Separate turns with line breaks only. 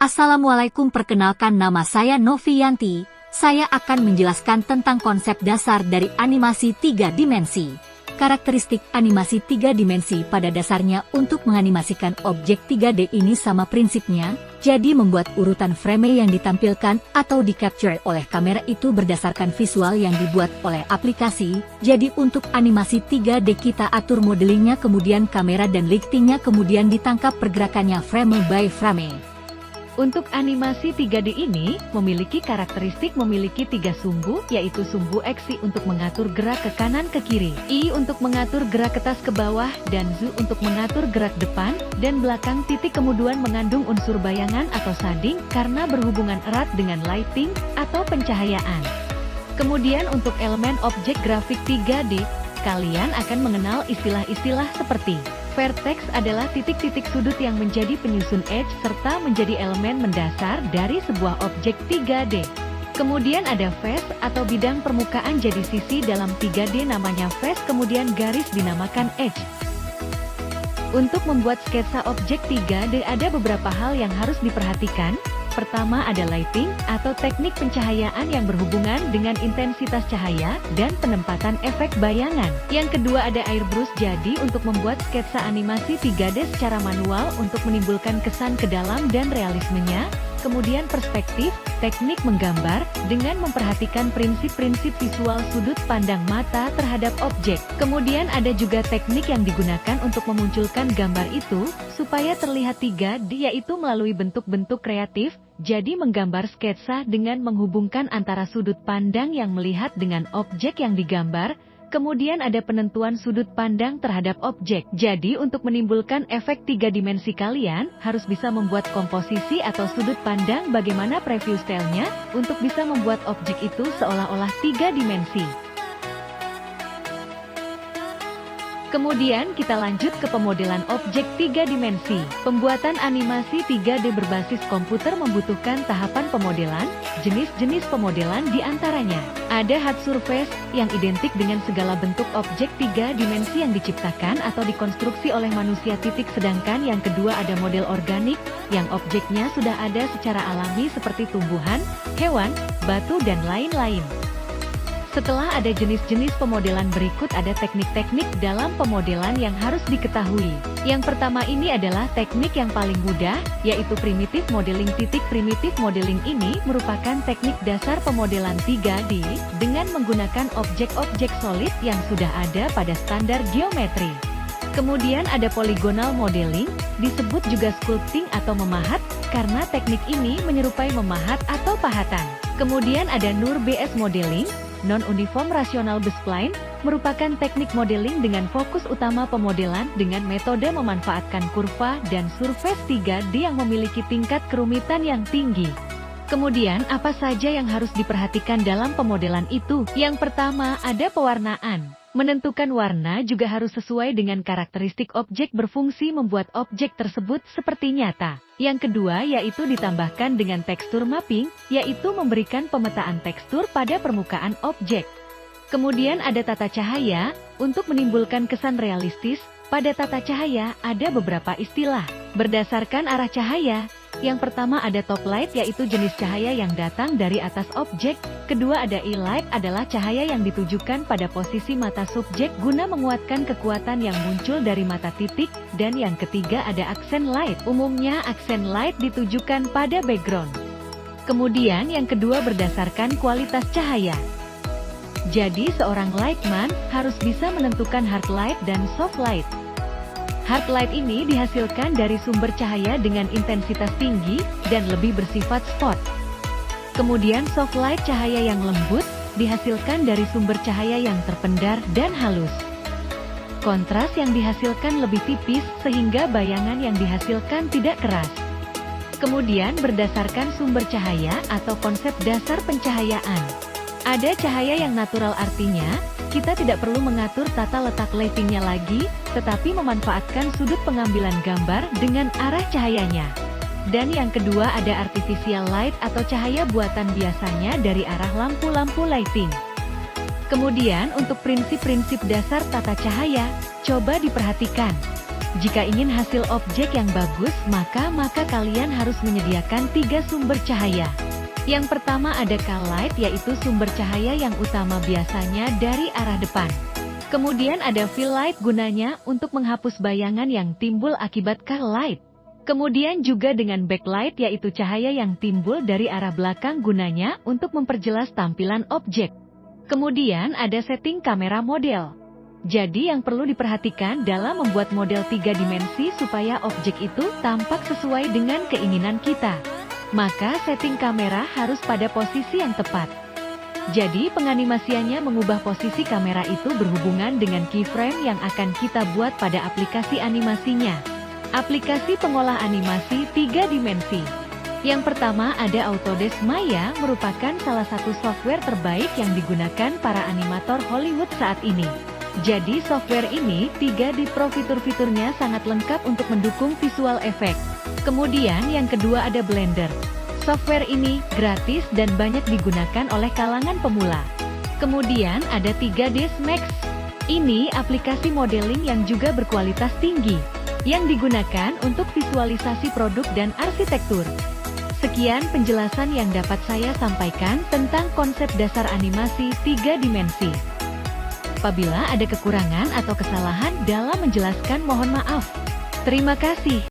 Assalamualaikum, perkenalkan nama saya Noviyanti. Saya akan menjelaskan tentang konsep dasar dari animasi 3 dimensi. Karakteristik animasi 3 dimensi pada dasarnya untuk menganimasikan objek 3D ini sama prinsipnya, jadi membuat urutan frame yang ditampilkan atau di-capture oleh kamera itu berdasarkan visual yang dibuat oleh aplikasi. Jadi untuk animasi 3D kita atur modelingnya, kemudian kamera dan lightingnya, kemudian ditangkap pergerakannya frame by frame.
Untuk animasi 3D ini, memiliki karakteristik memiliki 3 sumbu, yaitu sumbu X untuk mengatur gerak ke kanan ke kiri, Y untuk mengatur gerak ke atas ke bawah, dan Z untuk mengatur gerak depan dan belakang. Kemudian mengandung unsur bayangan atau shading karena berhubungan erat dengan lighting atau pencahayaan. Kemudian untuk elemen objek grafik 3D, kalian akan mengenal istilah-istilah seperti vertex adalah titik-titik sudut yang menjadi penyusun edge serta menjadi elemen mendasar dari sebuah objek 3D. Kemudian ada face atau bidang permukaan, jadi sisi dalam 3D namanya face, kemudian garis dinamakan edge. Untuk membuat sketsa objek 3D ada beberapa hal yang harus diperhatikan. Pertama ada lighting atau teknik pencahayaan yang berhubungan dengan intensitas cahaya dan penempatan efek bayangan. Yang kedua ada airbrush, jadi untuk membuat sketsa animasi 3D secara manual untuk menimbulkan kesan ke dalam dan realismenya. Kemudian perspektif, teknik menggambar dengan memperhatikan prinsip-prinsip visual sudut pandang mata terhadap objek. Kemudian ada juga teknik yang digunakan untuk memunculkan gambar itu supaya terlihat 3D, yaitu melalui bentuk-bentuk kreatif. Jadi menggambar sketsa dengan menghubungkan antara sudut pandang yang melihat dengan objek yang digambar. Kemudian ada penentuan sudut pandang terhadap objek. Jadi untuk menimbulkan efek 3 dimensi kalian harus bisa membuat komposisi atau sudut pandang, bagaimana preview stylenya untuk bisa membuat objek itu seolah-olah 3 dimensi. Kemudian kita lanjut ke pemodelan objek 3 dimensi. Pembuatan animasi 3D berbasis komputer membutuhkan tahapan pemodelan. Jenis-jenis pemodelan diantaranya ada hard surface yang identik dengan segala bentuk objek 3 dimensi yang diciptakan atau dikonstruksi oleh manusia. Sedangkan yang kedua ada model organik yang objeknya sudah ada secara alami seperti tumbuhan, hewan, batu dan lain-lain. Setelah ada jenis-jenis pemodelan, berikut ada teknik-teknik dalam pemodelan yang harus diketahui. Yang pertama ini adalah teknik yang paling mudah, yaitu primitive modeling. Primitive modeling ini merupakan teknik dasar pemodelan 3D dengan menggunakan objek-objek solid yang sudah ada pada standar geometri. Kemudian ada polygonal modeling, disebut juga sculpting atau memahat, karena teknik ini menyerupai memahat atau pahatan. Kemudian ada NURBS modeling, non-uniform rational B-spline, merupakan teknik modeling dengan fokus utama pemodelan dengan metode memanfaatkan kurva dan surface 3D yang memiliki tingkat kerumitan yang tinggi. Kemudian apa saja yang harus diperhatikan dalam pemodelan itu? Yang pertama ada pewarnaan. Menentukan warna juga harus sesuai dengan karakteristik objek, berfungsi membuat objek tersebut seperti nyata. Yang kedua yaitu ditambahkan dengan tekstur mapping, yaitu memberikan pemetaan tekstur pada permukaan objek. Kemudian ada tata cahaya, untuk menimbulkan kesan realistis. Pada tata cahaya ada beberapa istilah berdasarkan arah cahaya. Yang pertama ada top light, yaitu jenis cahaya yang datang dari atas objek. Kedua ada E-light, adalah cahaya yang ditujukan pada posisi mata subjek guna menguatkan kekuatan yang muncul dari mata titik. Dan yang ketiga ada accent light, umumnya accent light ditujukan pada background. Kemudian yang kedua berdasarkan kualitas cahaya. Jadi seorang lightman harus bisa menentukan hard light dan soft light. Hard light ini dihasilkan dari sumber cahaya dengan intensitas tinggi dan lebih bersifat spot. Kemudian soft light, cahaya yang lembut, dihasilkan dari sumber cahaya yang terpendar dan halus. Kontras yang dihasilkan lebih tipis sehingga bayangan yang dihasilkan tidak keras. Kemudian berdasarkan sumber cahaya atau konsep dasar pencahayaan. Ada cahaya yang natural, artinya kita tidak perlu mengatur tata letak lightingnya lagi, tetapi memanfaatkan sudut pengambilan gambar dengan arah cahayanya. Dan yang kedua ada artificial light atau cahaya buatan, biasanya dari arah lampu-lampu lighting. Kemudian untuk prinsip-prinsip dasar tata cahaya, coba diperhatikan. Jika ingin hasil objek yang bagus, maka kalian harus menyediakan 3 sumber cahaya. Yang pertama ada car light, yaitu sumber cahaya yang utama biasanya dari arah depan. Kemudian ada fill light, gunanya untuk menghapus bayangan yang timbul akibat car light. Kemudian juga dengan backlight, yaitu cahaya yang timbul dari arah belakang, gunanya untuk memperjelas tampilan objek. Kemudian ada setting kamera model. Jadi yang perlu diperhatikan dalam membuat model 3 dimensi supaya objek itu tampak sesuai dengan keinginan kita. Maka setting kamera harus pada posisi yang tepat. Jadi penganimasiannya mengubah posisi kamera itu berhubungan dengan keyframe yang akan kita buat pada aplikasi animasinya. Aplikasi pengolah animasi 3 dimensi. Yang pertama ada Autodesk Maya, merupakan salah satu software terbaik yang digunakan para animator Hollywood saat ini. Jadi software ini 3D Pro, fitur-fiturnya sangat lengkap untuk mendukung visual effect. Kemudian yang kedua ada Blender. Software ini gratis dan banyak digunakan oleh kalangan pemula. Kemudian ada 3ds Max. Ini aplikasi modeling yang juga berkualitas tinggi, yang digunakan untuk visualisasi produk dan arsitektur. Sekian penjelasan yang dapat saya sampaikan tentang konsep dasar animasi 3 dimensi. Apabila ada kekurangan atau kesalahan dalam menjelaskan, mohon maaf. Terima kasih.